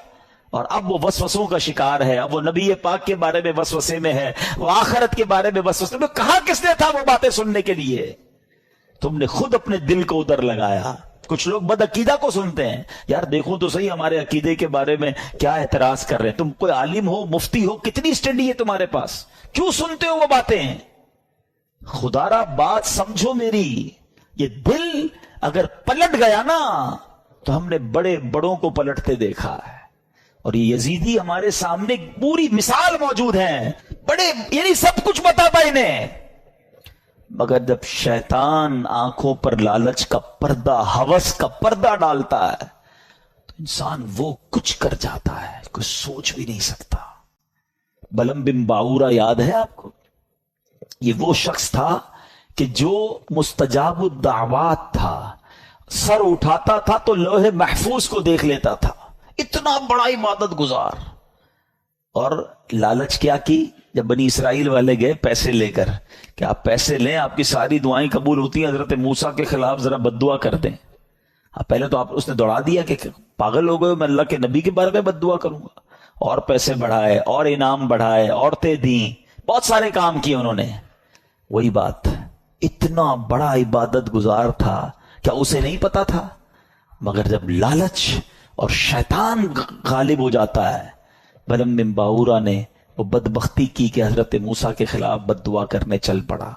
اور اب وہ وسوسوں کا شکار ہے۔ اب وہ نبی پاک کے بارے میں وسوسے میں ہے، وہ آخرت کے بارے میں وسوسے میں، کہاں کس نے تھا وہ باتیں سننے کے لیے؟ تم نے خود اپنے دل کو ادھر لگایا۔ کچھ لوگ بد عقیدہ کو سنتے ہیں، یار دیکھو تو صحیح ہمارے عقیدے کے بارے میں کیا اعتراض کر رہے ہیں، تم کوئی عالم ہو، مفتی ہو، کتنی اسٹڈی ہے تمہارے پاس، کیوں سنتے ہو وہ باتیں؟ خدا را بات سمجھو میری، یہ دل اگر پلٹ گیا نا تو ہم نے بڑے بڑوں کو پلٹتے دیکھا ہے، اور یہ یزیدی ہمارے سامنے پوری مثال موجود ہے، بڑے یعنی سب کچھ بتا پا انہیں، مگر جب شیطان آنکھوں پر لالچ کا پردہ، ہوس کا پردہ ڈالتا ہے تو انسان وہ کچھ کر جاتا ہے کوئی سوچ بھی نہیں سکتا۔ بلم بن باورا یاد ہے آپ کو؟ یہ وہ شخص تھا کہ جو مستجاب الدعوات تھا، سر اٹھاتا تھا تو لوح محفوظ کو دیکھ لیتا تھا، اتنا بڑا عبادت گزار، اور لالچ کیا کی؟ جب بنی اسرائیل والے گئے پیسے لے کر کہ آپ پیسے لیں آپ کی ساری دعائیں قبول ہوتی ہیں، حضرت موسیٰ کے خلاف ذرا بد دعا کر دیں۔ پہلے تو اس نے دوڑا دیا کہ پاگل ہو گئے، میں اللہ کے نبی کے بارے میں بد دعا کروں گا، اور پیسے بڑھائے اور انعام بڑھائے، عورتیں دیں، بہت سارے کام کیے انہوں نے۔ وہی بات، اتنا بڑا عبادت گزار تھا، کیا اسے نہیں پتا تھا؟ مگر جب لالچ اور شیطان غالب ہو جاتا ہے، بلم بن باورا نے وہ بدبختی کی کہ حضرت موسیٰ کے خلاف بد دعا کرنے چل پڑا،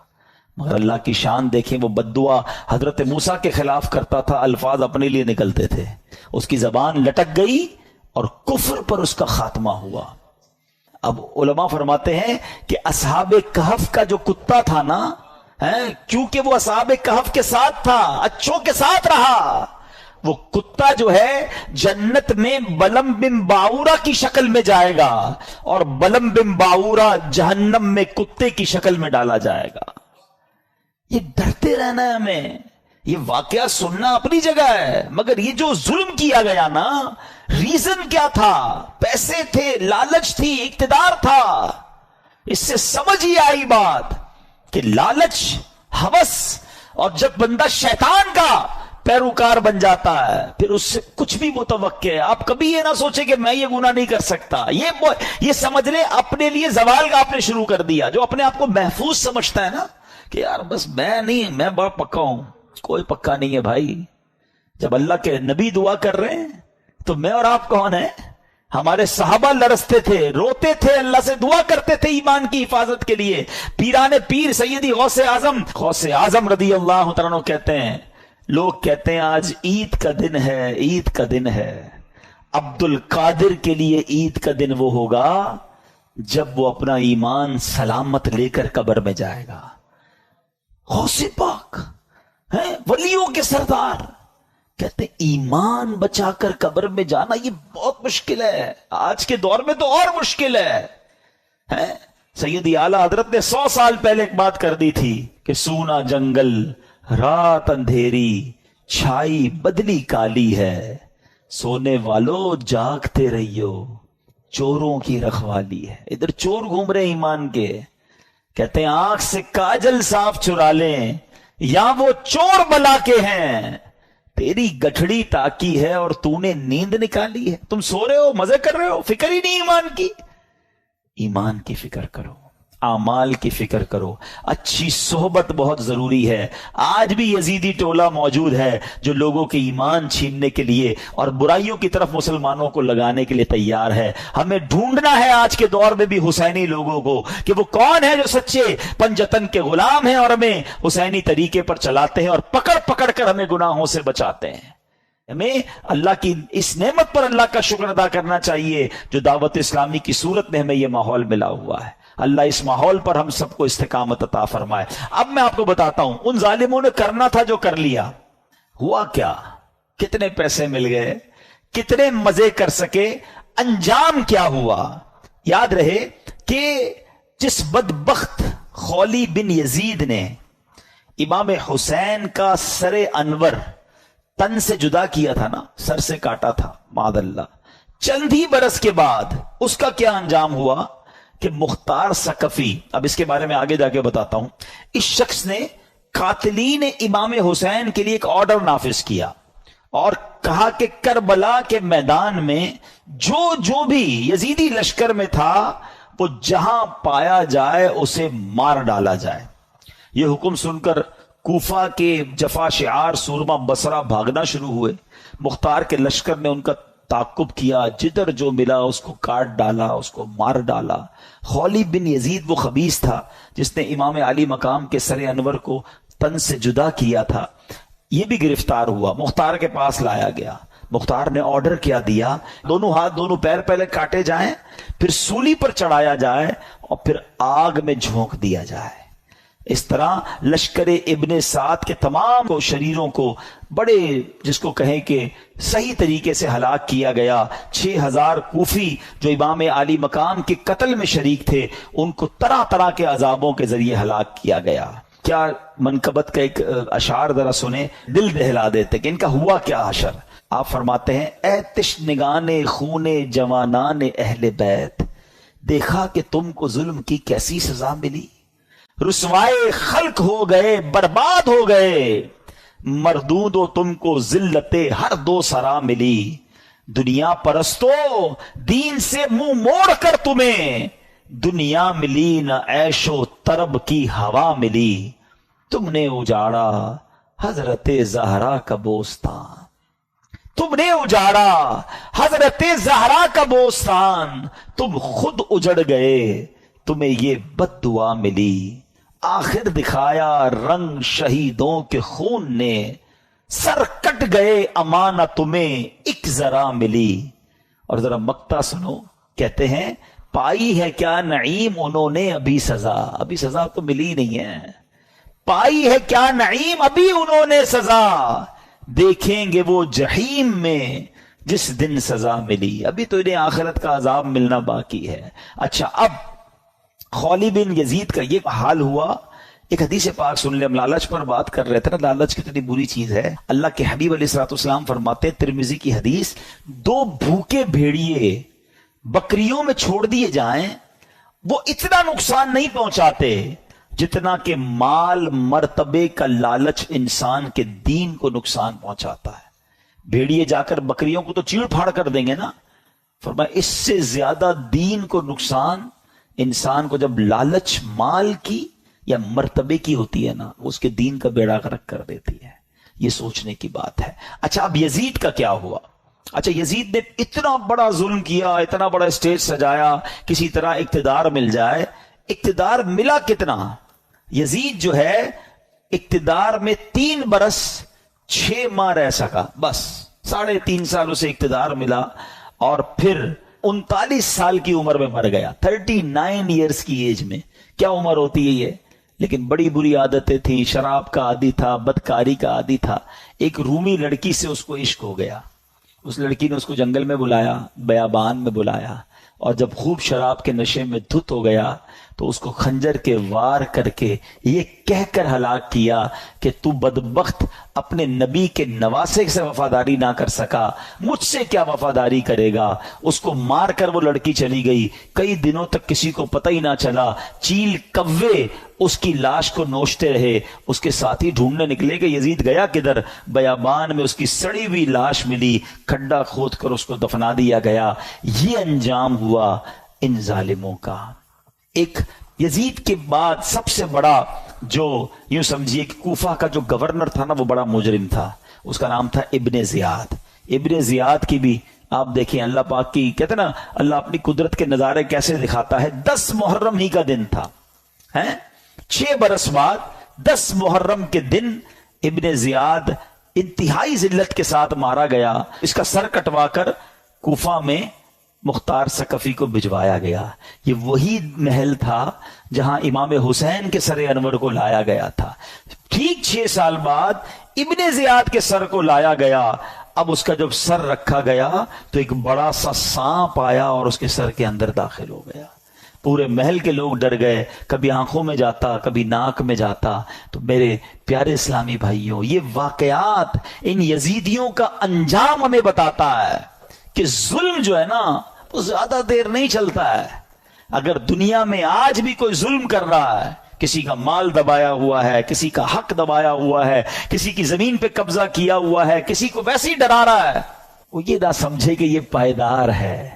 مگر اللہ کی شان دیکھیں، وہ بد دعا حضرت موسیٰ کے خلاف کرتا تھا، الفاظ اپنے لیے نکلتے تھے، اس کی زبان لٹک گئی اور کفر پر اس کا خاتمہ ہوا۔ اب علماء فرماتے ہیں کہ اصحاب کہف کا جو کتا تھا نا، کیونکہ وہ اصحاب کہف کے ساتھ تھا، اچھوں کے ساتھ رہا، وہ کتا جو ہے جنت میں بلم بن باورا کی شکل میں جائے گا، اور بلم بن باورا جہنم میں کتے کی شکل میں ڈالا جائے گا۔ یہ ڈرتے رہنا ہے ہمیں، یہ واقعہ سننا اپنی جگہ ہے، مگر یہ جو ظلم کیا گیا نا، ریزن کیا تھا؟ پیسے تھے، لالچ تھی، اقتدار تھا۔ اس سے سمجھ ہی آئی بات کہ لالچ، ہوس، اور جب بندہ شیطان کا پیروکار بن جاتا ہے پھر اس سے کچھ بھی متوقع ہے۔ آپ کبھی یہ نہ سوچے کہ میں یہ گناہ نہیں کر سکتا، یہ سمجھ لیں اپنے لیے زوال کا آپ نے شروع کر دیا۔ جو اپنے آپ کو محفوظ سمجھتا ہے نا کہ یار بس میں نہیں، میں بڑا پکا ہوں، کوئی پکا نہیں ہے بھائی، جب اللہ کے نبی دعا کر رہے ہیں تو میں اور آپ کون ہیں؟ ہمارے صحابہ لرزتے تھے، روتے تھے، اللہ سے دعا کرتے تھے ایمان کی حفاظت کے لیے۔ پیران پیر سیدی غوث اعظم رضی اللہ تعالیٰ عنہ کہتے ہیں، لوگ کہتے ہیں آج عید کا دن ہے، عید کا دن ہے۔ عبد القادر کے لیے عید کا دن وہ ہوگا جب وہ اپنا ایمان سلامت لے کر قبر میں جائے گا۔ غوث پاک ہیں، ولیوں کے سردار، کہتے ہیں ایمان بچا کر قبر میں جانا یہ بہت مشکل ہے، آج کے دور میں تو اور مشکل ہے۔ سیدی اعلیٰ حضرت نے 100 سال پہلے ایک بات کر دی تھی کہ سونا جنگل، رات اندھیری، چھائی بدلی کالی ہے، سونے والو جاگتے رہیو، چوروں کی رکھوالی ہے۔ ادھر چور گھوم رہے ایمان کے، کہتے ہیں آنکھ سے کاجل صاف چرا لیں یا وہ چور بلا کے ہیں، تیری گٹھڑی تاکی ہے اور تو نے نیند نکالی ہے۔ تم سو رہے ہو، مزے کر رہے ہو، فکر ہی نہیں ایمان کی۔ ایمان کی فکر کرو، اعمال کی فکر کرو، اچھی صحبت بہت ضروری ہے۔ آج بھی یزیدی ٹولہ موجود ہے جو لوگوں کے ایمان چھیننے کے لیے اور برائیوں کی طرف مسلمانوں کو لگانے کے لیے تیار ہے۔ ہمیں ڈھونڈنا ہے آج کے دور میں بھی حسینی لوگوں کو کہ وہ کون ہے جو سچے پنجتن کے غلام ہیں اور ہمیں حسینی طریقے پر چلاتے ہیں اور پکڑ پکڑ کر ہمیں گناہوں سے بچاتے ہیں۔ ہمیں اللہ کی اس نعمت پر اللہ کا شکر ادا کرنا چاہیے جو دعوت اسلامی کی صورت میں ہمیں یہ ماحول ملا ہوا ہے۔ اللہ اس ماحول پر ہم سب کو استقامت عطا فرمائے۔ اب میں آپ کو بتاتا ہوں ان ظالموں نے کرنا تھا جو کر لیا، ہوا کیا؟ کتنے پیسے مل گئے، کتنے مزے کر سکے، انجام کیا ہوا؟ یاد رہے کہ جس بدبخت خولی بن یزید نے امام حسین کا سر انور تن سے جدا کیا تھا نا، سر سے کاٹا تھا معاذ اللہ، چند ہی برس کے بعد اس کا کیا انجام ہوا کہ مختار ثقفی، اب اس کے بارے میں آگے جا کے بتاتا ہوں، اس شخص نے قاتلین امام حسین کے لیے ایک آرڈر نافذ کیا اور کہا کہ کربلا کے میدان میں جو بھی یزیدی لشکر میں تھا وہ جہاں پایا جائے اسے مار ڈالا جائے۔ یہ حکم سن کر کوفہ کے جفا شعار سورما بصرہ بھاگنا شروع ہوئے۔ مختار کے لشکر نے ان کا تعقب کیا، جدھر جو ملا اس کو کاٹ ڈالا، اس کو مار ڈالا۔ خولی بن یزید وہ خبیث تھا جس نے امام علی مقام کے سر انور کو تن سے جدا کیا تھا، یہ بھی گرفتار ہوا، مختار کے پاس لایا گیا۔ مختار نے آرڈر کیا دیا دونوں ہاتھ دونوں پیر پہلے کاٹے جائیں، پھر سولی پر چڑھایا جائے اور پھر آگ میں جھونک دیا جائے۔ اس طرح لشکر ابن سعد کے تمام شریروں کو بڑے جس کو کہیں کہ صحیح طریقے سے ہلاک کیا گیا۔ 6000 کوفی جو امام علی مقام کے قتل میں شریک تھے ان کو طرح طرح کے عذابوں کے ذریعے ہلاک کیا گیا۔ کیا منقبت کا ایک اشعار ذرا سنیں، دل دہلا دیتے کہ ان کا ہوا کیا حشر۔ آپ فرماتے ہیں اے تشنگان خون جوانان اہل بیت، دیکھا کہ تم کو ظلم کی کیسی سزا ملی، رسوائے خلق ہو گئے برباد ہو گئے، مردود و تم کو ذلت ہر دو سرا ملی، دنیا پرستو دین سے منہ موڑ کر تمہیں دنیا ملی نہ عیش و طرب کی ہوا ملی، تم نے اجاڑا حضرت زہرا کا بوستان، تم نے اجاڑا حضرت زہرا کا بوستان، تم خود اجڑ گئے تمہیں یہ بد دعا ملی، آخر دکھایا رنگ شہیدوں کے خون نے، سر کٹ گئے امانہ تمہیں ایک ذرا ملی۔ اور ذرا مقطع سنو، کہتے ہیں پائی ہے کیا نعیم انہوں نے ابھی سزا، ابھی سزا تو ملی نہیں ہے، پائی ہے کیا نعیم ابھی انہوں نے سزا، دیکھیں گے وہ جہیم میں جس دن سزا ملی، ابھی تو انہیں آخرت کا عذاب ملنا باقی ہے۔ اچھا، اب خولی بن یزید کا یہ حال ہوا۔ ایک حدیث پاک سن لیں، ہم لالچ پر بات کر رہے تھے نا، لالچ کتنی بری چیز ہے۔ اللہ کے حبیب علیہ الصلوۃ والسلام فرماتے ہیں، ترمذی کی حدیث، 2 بھوکے بھیڑیے بکریوں میں چھوڑ دیے جائیں وہ اتنا نقصان نہیں پہنچاتے جتنا کہ مال مرتبے کا لالچ انسان کے دین کو نقصان پہنچاتا ہے۔ بھیڑیے جا کر بکریوں کو تو چیڑ پھاڑ کر دیں گے نا، فرمایا اس سے زیادہ دین کو نقصان انسان کو جب لالچ مال کی یا مرتبے کی ہوتی ہے نا، اس کے دین کا بیڑا غرق کر دیتی ہے۔ یہ سوچنے کی بات ہے. اچھا اب یزید کا کیا ہوا؟ اچھا یزید نے اتنا بڑا ظلم کیا، اتنا بڑا اسٹیج سجایا، کسی طرح اقتدار مل جائے. اقتدار ملا کتنا؟ یزید جو ہے اقتدار میں 3 برس 6 ماہ رہ سکا، بس 3.5 سال اسے اقتدار ملا، اور پھر 39 سال کی عمر میں مر گیا. 39 ایئرز کی ایج میں. کیا عمر ہوتی ہے یہ؟ لیکن بڑی بری عادتیں تھیں، شراب کا عادی تھا، بدکاری کا عادی تھا. ایک رومی لڑکی سے اس کو عشق ہو گیا. اس لڑکی نے اس کو جنگل میں بلایا، بیابان میں بلایا، اور جب خوب شراب کے نشے میں دھت ہو گیا تو اس کو خنجر کے وار کر کے یہ کہہ کر ہلاک کیا کہ تو بدبخت اپنے نبی کے نواسے سے وفاداری نہ کر سکا، مجھ سے کیا وفاداری کرے گا. اس کو مار کر وہ لڑکی چلی گئی. کئی دنوں تک کسی کو پتہ ہی نہ چلا. چیل کوے اس کی لاش کو نوچتے رہے. اس کے ساتھی ڈھونڈنے نکلے کہ یزید گیا کدھر. بیابان میں اس کی سڑی ہوئی لاش ملی، کھڈا کھود کر اس کو دفنا دیا گیا. یہ انجام ہوا ان ظالموں کا. ایک یزید کے بعد سب سے بڑا جو یوں سمجھیے کہ کوفہ کا جو گورنر تھا نا، وہ بڑا مجرم تھا. اس کا نام تھا ابن زیاد. ابن زیاد کی بھی آپ دیکھیں اللہ پاک کی، کہتے نا اللہ اپنی قدرت کے نظارے کیسے دکھاتا ہے. 10 محرم ہی کا دن تھا، 6 برس بعد 10 محرم کے دن ابن زیاد انتہائی ذلت کے ساتھ مارا گیا. اس کا سر کٹوا کر کوفہ میں مختار ثقفی کو بھجوایا گیا. یہ وہی محل تھا جہاں امام حسین کے سر انور کو لایا گیا تھا. ٹھیک 6 سال بعد ابن زیاد کے سر کو لایا گیا. اب اس کا جب سر رکھا گیا تو ایک بڑا سا سانپ آیا اور اس کے سر کے اندر داخل ہو گیا. پورے محل کے لوگ ڈر گئے. کبھی آنکھوں میں جاتا، کبھی ناک میں جاتا. تو میرے پیارے اسلامی بھائیوں، یہ واقعات ان یزیدیوں کا انجام ہمیں بتاتا ہے کہ ظلم جو ہے نا وہ زیادہ دیر نہیں چلتا ہے. اگر دنیا میں آج بھی کوئی ظلم کر رہا ہے، کسی کا مال دبایا ہوا ہے، کسی کا حق دبایا ہوا ہے، کسی کی زمین پہ قبضہ کیا ہوا ہے، کسی کو ویسے ہی ڈرا رہا ہے، وہ یہ نہ سمجھے کہ یہ پائیدار ہے.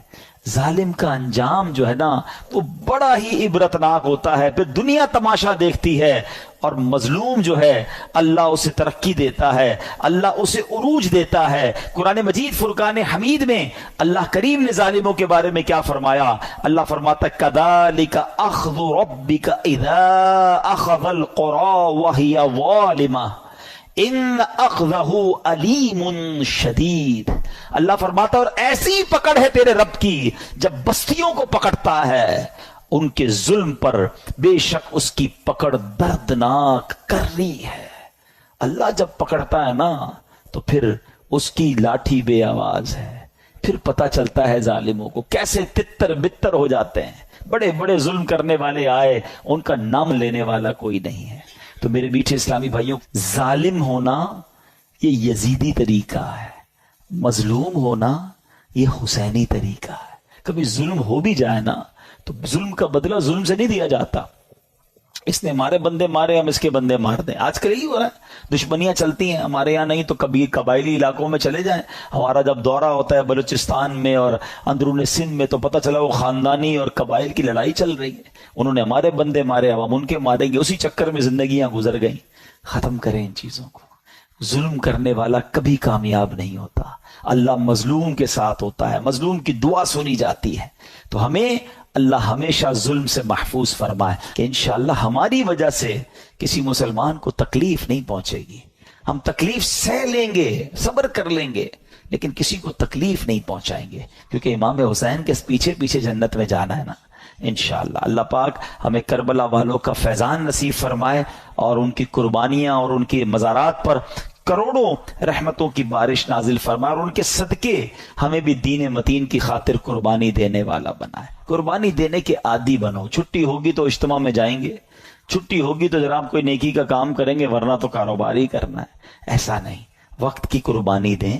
ظالم کا انجام جو ہے نا وہ بڑا ہی عبرتناک ہوتا ہے. پھر دنیا تماشا دیکھتی ہے، اور مظلوم جو ہے اللہ اسے ترقی دیتا ہے، اللہ اسے عروج دیتا ہے. قرآن مجید فرقان حمید میں اللہ کریم نے ظالموں کے بارے میں کیا فرمایا؟ اللہ فرماتا کذالک اخذ ربک اذا اخذ القری وہی ظالمہ ان اخذہ علیم شدید. اللہ فرماتا اور ایسی پکڑ ہے تیرے رب کی جب بستیوں کو پکڑتا ہے ان کے ظلم پر، بے شک اس کی پکڑ دردناک کر رہی ہے. اللہ جب پکڑتا ہے نا تو پھر اس کی لاٹھی بے آواز ہے. پھر پتہ چلتا ہے ظالموں کو کیسے تتر بتر ہو جاتے ہیں. بڑے بڑے ظلم کرنے والے آئے، ان کا نام لینے والا کوئی نہیں ہے. تو میرے میٹھے اسلامی بھائیوں، ظالم ہونا یہ یزیدی طریقہ ہے، مظلوم ہونا یہ حسینی طریقہ ہے. کبھی ظلم ہو بھی جائے نا تو ظلم کا بدلہ ظلم سے نہیں دیا جاتا. اس نے ہمارے بندے مارے، ہم اس کے بندے مار دیں. آج کل یہی ہو رہا ہے، دشمنیاں چلتی ہیں. ہمارے یہاں نہیں تو کبھی قبائلی علاقوں میں چلے جائیں. ہمارا جب دورہ ہوتا ہے بلوچستان میں اور اندرون سندھ میں تو پتہ چلا وہ خاندانی اور قبائل کی لڑائی چل رہی ہے. انہوں نے ہمارے بندے مارے، اب ہم ان کے ماریں گے. اسی چکر میں زندگیاں گزر گئیں. ختم کریں ان چیزوں کو. ظلم کرنے والا کبھی کامیاب نہیں ہوتا. اللہ مظلوم کے ساتھ ہوتا ہے، مظلوم کی دعا سنی جاتی ہے. تو ہمیں اللہ ہمیشہ ظلم سے محفوظ فرمائے کہ انشاءاللہ ہماری وجہ سے کسی مسلمان کو تکلیف نہیں پہنچے گی. ہم تکلیف سہ لیں گے، صبر کر لیں گے، لیکن کسی کو تکلیف نہیں پہنچائیں گے، کیونکہ امام حسین کے پیچھے پیچھے جنت میں جانا ہے نا انشاءاللہ. اللہ پاک ہمیں کربلا والوں کا فیضان نصیب فرمائے اور ان کی قربانیاں اور ان کی مزارات پر کروڑوں رحمتوں کی بارش نازل فرمائے، اور ان کے صدقے ہمیں بھی دین متین کی خاطر قربانی دینے والا بنائے. قربانی دینے کے عادی بنو. چھٹی ہوگی تو اجتماع میں جائیں گے، چھٹی ہوگی تو جناب کوئی نیکی کا کام کریں گے، ورنہ تو کاروبار ہی کرنا ہے. ایسا نہیں، وقت کی قربانی دیں،